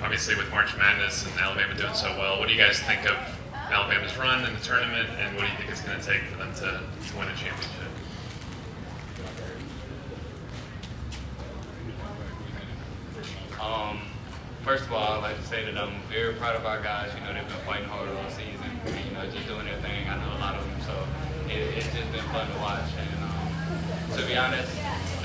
obviously with March Madness and Alabama doing so well, what do you guys think of Alabama's run in the tournament, and what do you think it's going to take for them to win a championship? First of all, I'd like to say that I'm very proud of our guys. You know, they've been fighting hard all season, and, you know, just doing their thing. I know a lot of them, so it's just been fun to watch. And to be honest,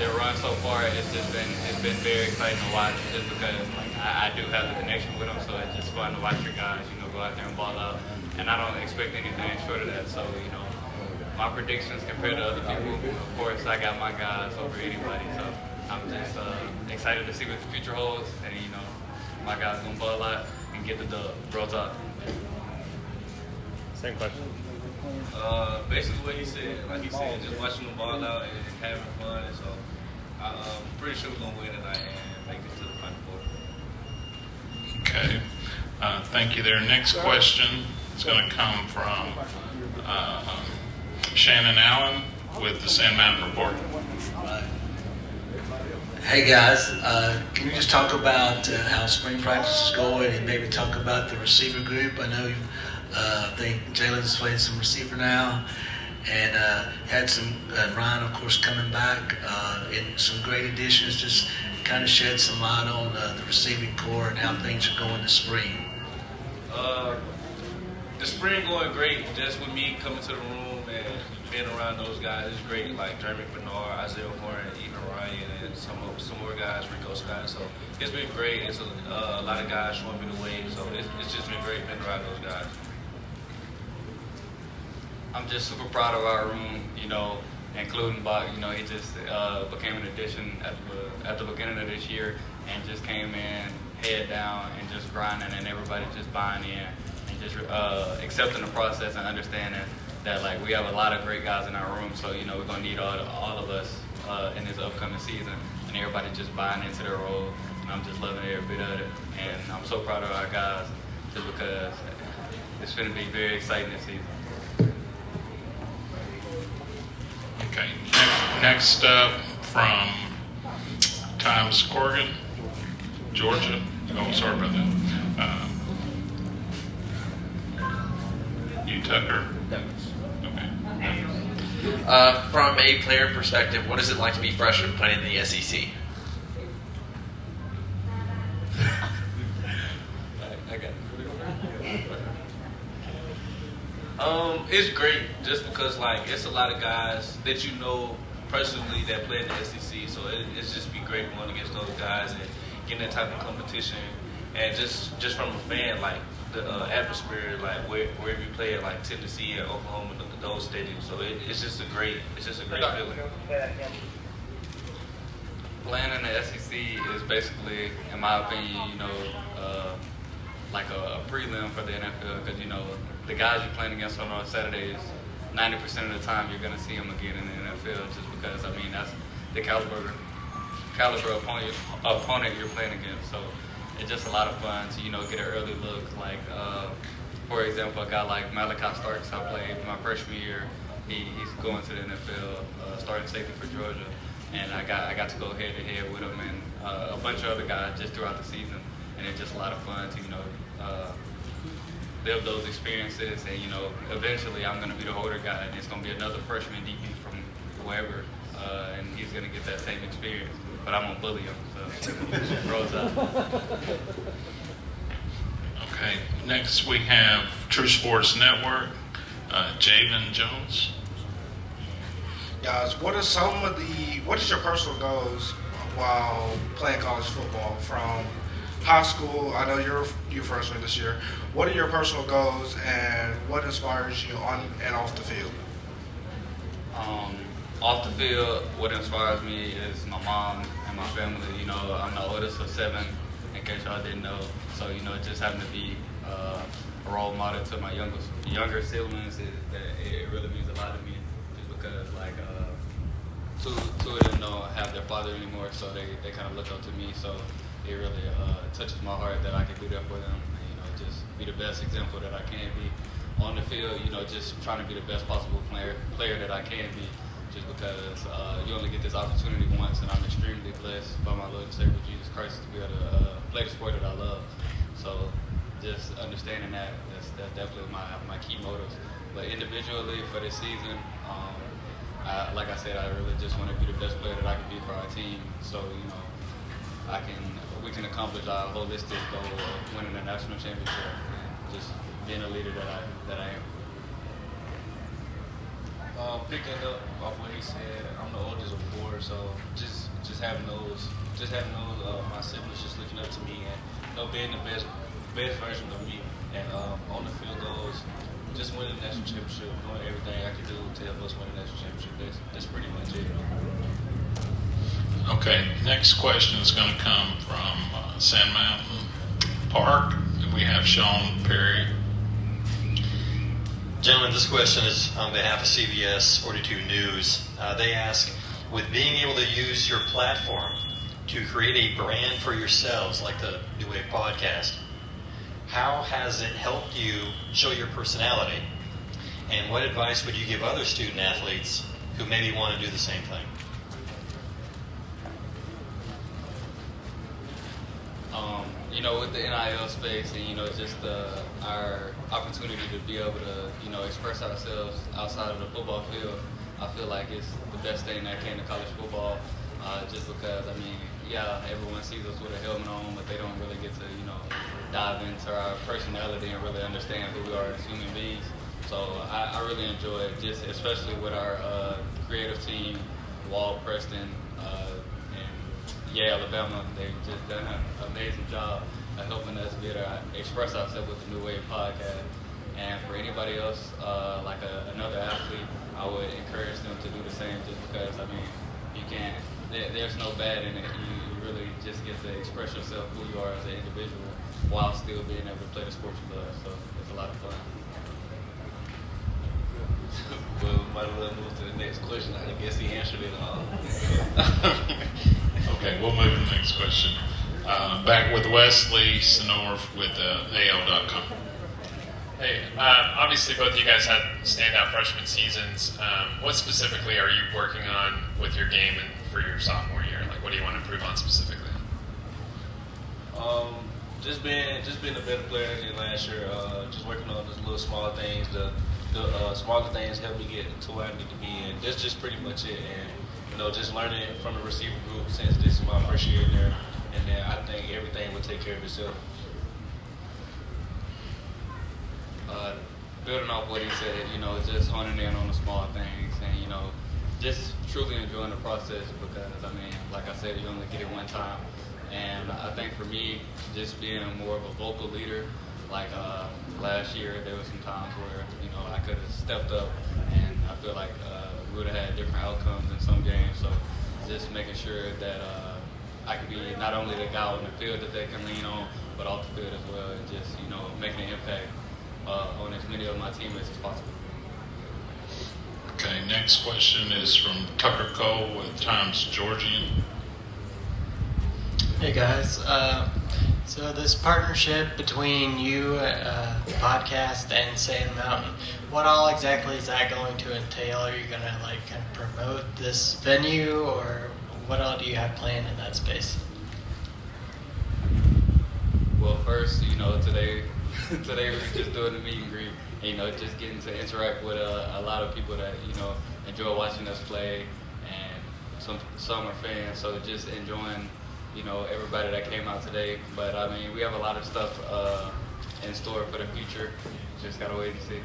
their run so far, it's been very exciting to watch, just because like I do have the connection with them, so it's just fun to watch your guys, you know, go out there and ball out. And I don't expect anything short of that. So, you know, my predictions compared to other people, of course, I got my guys over anybody. So I'm just excited to see what the future holds, and, you know, my guys gonna ball out and get the dub. Roll Tide. Same question. Basically what he said, like he said, just watching them ball out and having fun. And so I'm pretty sure we're gonna win tonight and make it to the Final Four. Okay. Thank you there. Next question is going to come from Shannon Allen with the Sand Mountain Report. Hey guys, can you just talk about how spring practice is going, and maybe talk about the receiver group? I know I think Jaylen's playing some receiver now, and had some Ryan, of course, coming back, and some great additions. Just kind of shed some light on the receiving core and how things are going this spring. The spring going great. Just with me coming to the room and being around those guys is great. Like Jeremy Bernard, Isaiah Horn, Ethan Ryan, and some more guys, Rico Scott. So it's been great. It's a lot of guys showing me the way. So it's just been great being around those guys. I'm just super proud of our room, you know, including Bach. You know, he just became an addition at the beginning of this year, and just came in head down and just grinding, and everybody just buying in and just accepting the process and understanding that, like, we have a lot of great guys in our room. So, you know, we're gonna need all of us in this upcoming season, and everybody just buying into their role. And I'm just loving every bit of it, and I'm so proud of our guys, just because it's going to be very exciting this season. Okay. Next up from Times Corrigan, Georgia. Oh, sorry about that. You Tucker. Okay. From a player perspective, what is it like to be freshman playing in the SEC? I got it. It's great just because, like, it's a lot of guys that you know personally that play in the SEC, so it's just be great going against those guys and getting that type of competition. And just from a fan, like, the atmosphere, like wherever you play at, like Tennessee and Oklahoma, those stadiums. So it's just a great feeling. Playing in the SEC is basically, in my opinion, you know, like a prelim for the NFL, because, you know, the guys you're playing against on Saturdays, 90% of the time you're going to see them again in the NFL, just because, I mean, that's the caliber opponent you're playing against. So it's just a lot of fun to, you know, get an early look. Like, for example, a guy like Malachi Starks, I played my freshman year. He's going to the NFL, starting safety for Georgia, and I got to go head to head with him and a bunch of other guys just throughout the season. And it's just a lot of fun to, you know, live those experiences. And, you know, eventually I'm going to be the older guy, and it's going to be another freshman DB from wherever, and he's going to get that same experience. But I'm going to bully him, so rolls out. Okay. Next we have True Sports Network, Javen Jones. Guys, what is your personal goals while playing college football from high school? I know you're a freshman this year. What are your personal goals, and what inspires you on and off the field? Off the field, what inspires me is my mom and my family. You know, I'm the oldest of 7, in case y'all didn't know. So, you know, just having to be a role model to my younger siblings, it really means a lot to me. Just because, like, two of them don't have their father anymore, so they kind of look up to me. So it really touches my heart that I can do that for them. And, you know, just be the best example that I can be on the field. You know, just trying to be the best possible player that I can be. Just because you only get this opportunity once, and I'm extremely blessed by my Lord and Savior Jesus Christ to be able to play the sport that I love. So just understanding that's definitely my key motives. But individually for this season, like I said, I really just want to be the best player that I can be for our team. So we can accomplish our holistic goal of winning the national championship and just being a leader that I am. Picking up off what he said, I'm the oldest of four, so just having those my siblings just looking up to me and being the best version of me, and on the field goals, just winning the national championship, doing everything I can do to help us win the national championship. That's pretty much it. Okay, next question is going to come from Sand Mountain Park. We have Sean Perry. Gentlemen, this question is on behalf of CBS 42 News. They ask, with being able to use your platform to create a brand for yourselves, like the New Wave podcast, how has it helped you show your personality? And what advice would you give other student athletes who maybe want to do the same thing? With the NIL space and, just our opportunity to be able to, express ourselves outside of the football field, I feel like it's the best thing that came to college football, just because, everyone sees us with a helmet on, but they don't really get to, dive into our personality and really understand who we are as human beings. So I really enjoy it, just especially with our creative team, Walt, Preston, and Alabama. They've just done an amazing job of helping us be able to express ourselves with the New Wave podcast. And for anybody else, like another athlete, I would encourage them to do the same, just because, you can't, there's no bad in it. You really just get to express yourself, who you are as an individual, while still being able to play the sport you love. So it's a lot of fun. Well, we might as well move to the next question. I guess he answered it all. Okay, we'll move to the next question. Back with Wesley Senorf with AL.com. Hey, obviously both of you guys had standout freshman seasons. What specifically are you working on with your game and for your sophomore year? Like, what do you want to improve on specifically? Just being a better player than last year. Just working on those little small things. The smaller things help me get to where I need to be, and that's just pretty much it. And just learning from the receiver group since this is my first year in there, and then I think everything will take care of itself. Building off what he said, just honing in on the small things and, just truly enjoying the process, because, like I said, you only get it one time. And I think for me, just being more of a vocal leader, like last year, there was some times where, I could have stepped up, and I feel like we would have had different outcomes in some games. So just making sure that I could be not only the guy on the field that they can lean on, but off the field as well, and just, making an impact on as many of my teammates as possible. Okay, next question is from Tucker Cole with Times Georgian. Hey guys, so this partnership between you, the podcast, and Sand Mountain, what all exactly is that going to entail? Are you going to kind of promote this venue, or what all do you have planned in that space? Well, first, today we're just doing the meet and greet, and, just getting to interact with a lot of people that, enjoy watching us play, and some are fans, so just enjoying, everybody that came out today. But, we have a lot of stuff in store for the future. Just got to wait and see.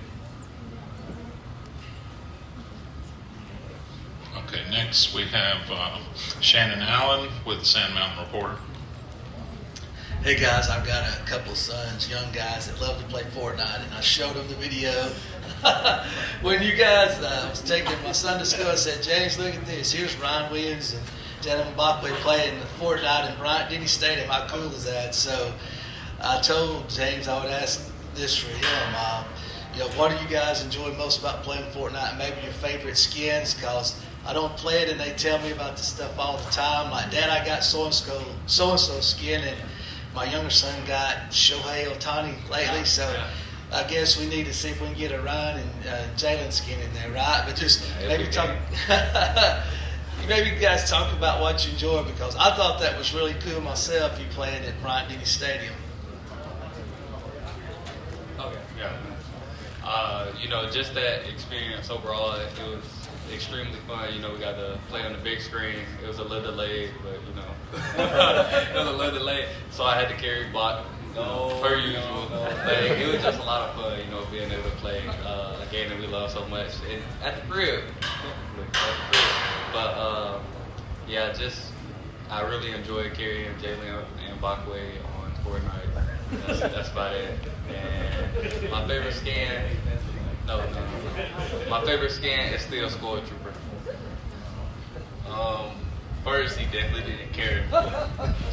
Okay, next we have Shannon Allen with Sand Mountain Reporter. Hey guys, I've got a couple of sons, young guys that love to play Fortnite, and I showed them the video. When you guys, I was taking my son to school, I said, James, look at this. Here's Ryan Williams and Jaylen Mbakwe playing Fortnite in Bryant-Denny Stadium. How cool is that? So I told James I would ask this for him. What do you guys enjoy most about playing Fortnite? Maybe your favorite skins, because I don't play it and they tell me about this stuff all the time. Like, Dad, I got so-and-so skin, and my younger son got Shohei Ohtani lately, so I guess we need to see if we can get a Ryan and Jaylen skin in there, right? But just maybe talk. Maybe you guys talk about what you enjoy, because I thought that was really cool myself. You playing at Bryant-Denny Stadium. Okay. Yeah. You know, just that experience overall, it was extremely fun. You know, we got to play on the big screen. It was a little delayed, but you know, it was a little delayed. So I had to carry block per usual. But it was just a lot of fun, you know, being able to play a game that we love so much and at the crib. But yeah, I really enjoyed carrying Jaylen Mbakwe on sport night. That's about it. And my favorite scan, my favorite scan is still Score Trooper. First, he definitely didn't care.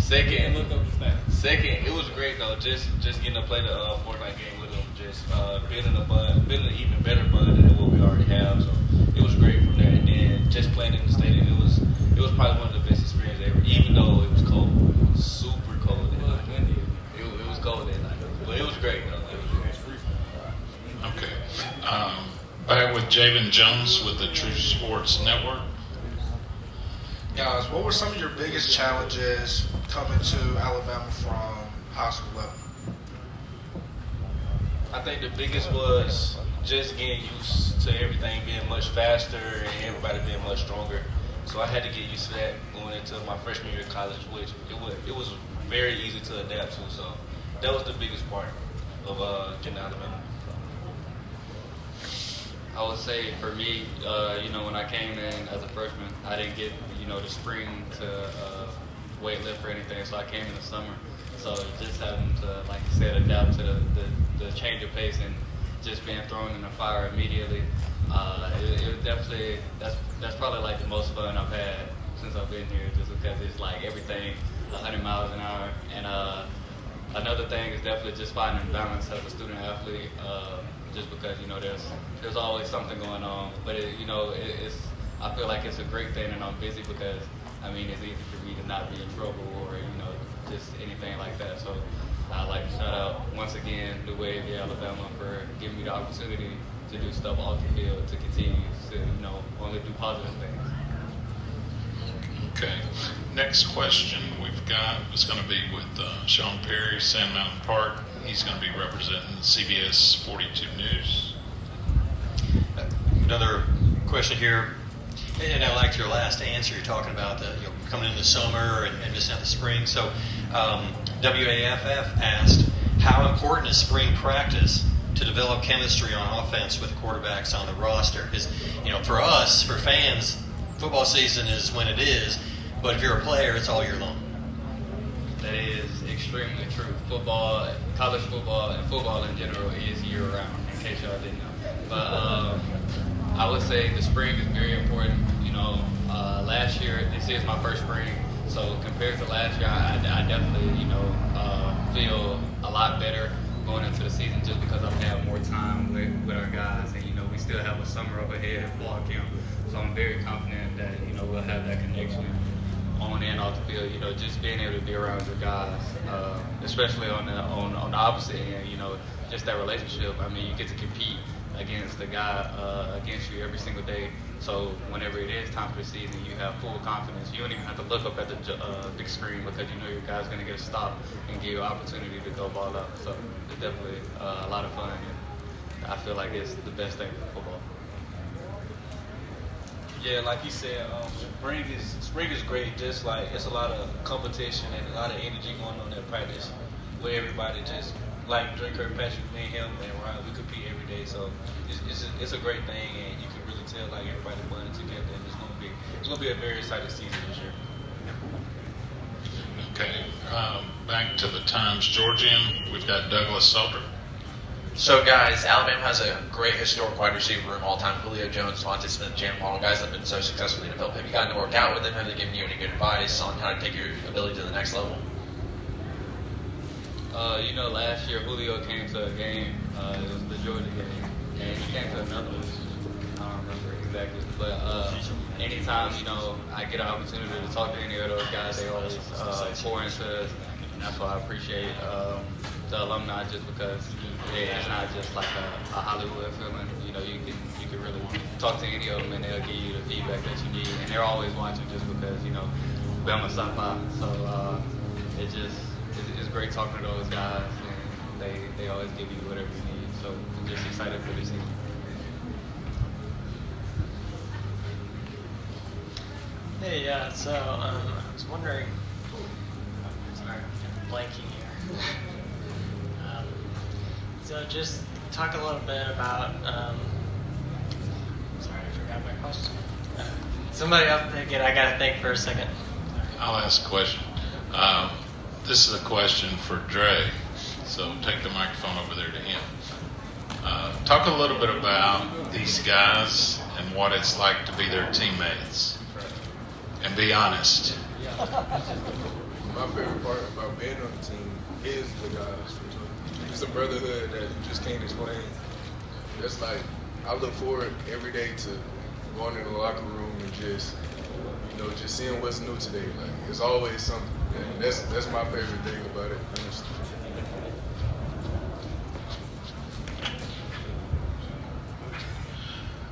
Second, it was great though. Just getting to play the Fortnite game with him, just building an even better bond than what we already have. So it was great from there. And then just playing in the stadium, it was probably one of the best experiences ever. Even though it was cold, it was super cold that night. It was cold that night, but it was great though. Okay. Back with Javen Jones with the True Sports Network. Guys, what were some of your biggest challenges coming to Alabama from high school level? I think the biggest was just getting used to everything being much faster and everybody being much stronger. So I had to get used to that going into my freshman year of college, which it was very easy to adapt to. So that was the biggest part of getting to Alabama. I would say for me, you know, when I came in as a freshman, I didn't get, you know, the spring to weight lift or anything, so I came in the summer. So just having to, like you said, adapt to the change of pace and just being thrown in the fire immediately, it definitely, that's probably like the most fun I've had since I've been here, just because it's like everything 100 miles an hour. And another thing is definitely just finding balance as a student athlete. Just because, you know, there's always something going on, but I feel like it's a great thing and I'm busy because, I mean, it's easy for me to not be in trouble or, you know, just anything like that. So I'd like to shout out once again the Wave of Alabama for giving me the opportunity to do stuff off the field, to continue to, you know, only do positive things. Okay. Next question we've got is going to be with Sean Perry, Sand Mountain Park. He's going to be representing CBS 42 News. Another question here, and I liked your last answer. You're talking about coming in the summer and missing out the spring. So WAFF asked, how important is spring practice to develop chemistry on offense with quarterbacks on the roster? Because, you know, for us, for fans, football season is when it is, but if you're a player, it's all year long. That is extremely true. Football, college football, and football in general is year-round, in case y'all didn't know. But I would say the spring is very important. You know, last year, this is my first spring, so compared to last year, I definitely, you know, feel a lot better going into the season just because I've had more time with our guys, and, you know, we still have a summer up ahead at fall camp. So I'm very confident that, you know, we'll have that connection on and off the field. You know, just being able to be around your guys, especially on the opposite end. You know, just that relationship. I mean, you get to compete against the guy against you every single day. So whenever it is time for the season, you have full confidence. You don't even have to look up at the big screen because you know your guy's going to get a stop and give you an opportunity to go ball up. So it's definitely a lot of fun, and I feel like it's the best thing for football. Yeah, like you said, spring is great. Just like it's a lot of competition and a lot of energy going on at practice, where everybody just like Drake Kirkpatrick, me, him, and Ryan, we compete every day. So it's a great thing, and you can really tell like everybody bonding together, and it's gonna be a very exciting season this year. Okay. Back to the Times Georgian. We've got Douglas Salter. So, guys, Alabama has a great historic wide receiver room all time. Julio Jones, Devontae Smith, Jalen Waddle, guys that have been so successfully developed. Have you gotten to work out with them? Have they given you any good advice on how to take your ability to the next level? You know, last year Julio came to a game. It was the Georgia game, and he came to another one. I don't remember exactly, but anytime, you know, I get an opportunity to talk to any of those guys, they always pour into us, and that's why I appreciate the alumni, just because it's not just like a Hollywood feeling. You know, you can really talk to any of them and they'll give you the feedback that you need, and they're always watching just because, you know, Bama stop by. So it's great talking to those guys, and they always give you whatever you need. So I'm just excited for this season. Hey, yeah, so I was wondering, sorry, I'm blanking here. So just talk a little bit about, sorry, I forgot my question. Somebody else take it, I gotta think for a second. I'll ask a question. This is a question for Dre, so take the microphone over there to him. Talk a little bit about these guys and what it's like to be their teammates. And be honest. My favorite part about being on the team is the guys. It's a brotherhood that you just can't explain. It's like, I look forward every day to going in the locker room and just seeing what's new today. Like, it's always something. And that's my favorite thing about it, honestly.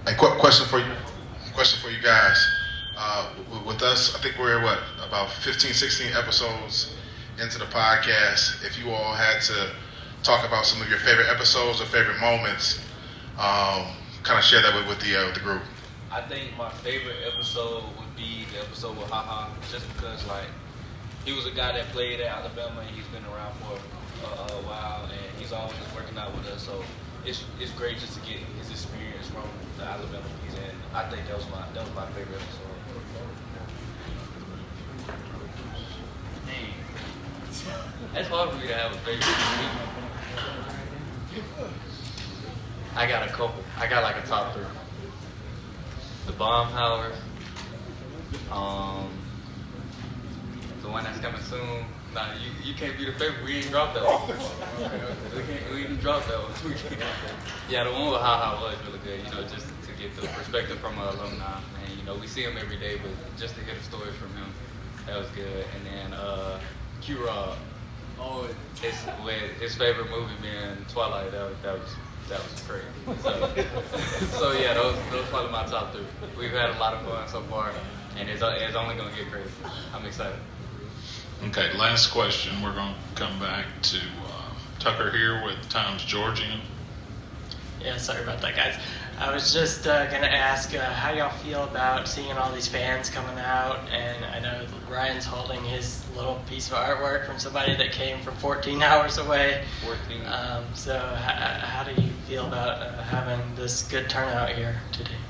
A question for you guys. With us, I think we're about 15, 16 episodes into the podcast. If you all had to talk about some of your favorite episodes or favorite moments, kind of share that with the group. I think my favorite episode would be the episode with HaHa, just because he was a guy that played at Alabama and he's been around for a while, and he's always working out with us. So it's great just to get his experience from the Alabama he's in. I think that was my favorite episode. That's hard for me to have a favorite. I got a couple. I got like a top 3. The Bomb Hour. The one that's coming soon. Nah, you can't be the favorite. We ain't dropped that one. We didn't drop that one. Yeah, the one with HaHa was really good. Just to get the perspective from an alumni. And we see him every day, but just to hear the stories from him, that was good. And then Q-Rob. Oh, his favorite movie being Twilight. That was crazy. So yeah, those probably my top 3. We've had a lot of fun so far, and it's only gonna get crazy. I'm excited. Okay, last question. We're going to come back to Tucker here with Times Georgian. Yeah, sorry about that, guys. I was just going to ask how y'all feel about seeing all these fans coming out, and I know Ryan's holding his little piece of artwork from somebody that came from 14 hours away. 14. So how do you feel about having this good turnout here today?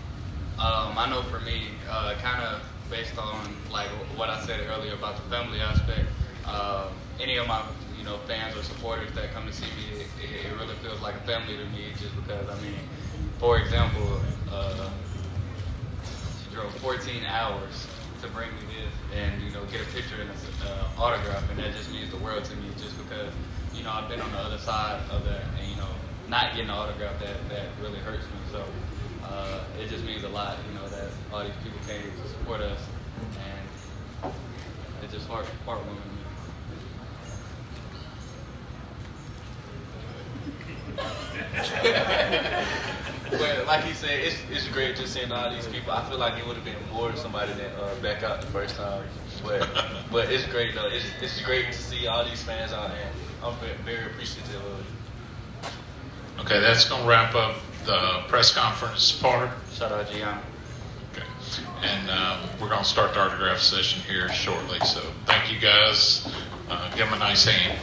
I know for me, kind of based on like what I said earlier about the family aspect, any of my fans or supporters that come to see me, it really feels like a family to me, just because, for example, she drove 14 hours to bring me this and, get a picture and an autograph, and that just means the world to me, just because, I've been on the other side of that, and, not getting an autograph, that really hurts me. So it just means a lot, that all these people came to support us, and it's just heartwarming to me. But like he said, it's great just seeing all these people. I feel like it would have been more to somebody than back out the first time. But it's great though. It's great to see all these fans out, and I'm very appreciative of it. Okay, that's going to wrap up the press conference part. Shout out Gianna. Okay, and we're going to start the autograph session here shortly. So thank you guys. Give them a nice hand.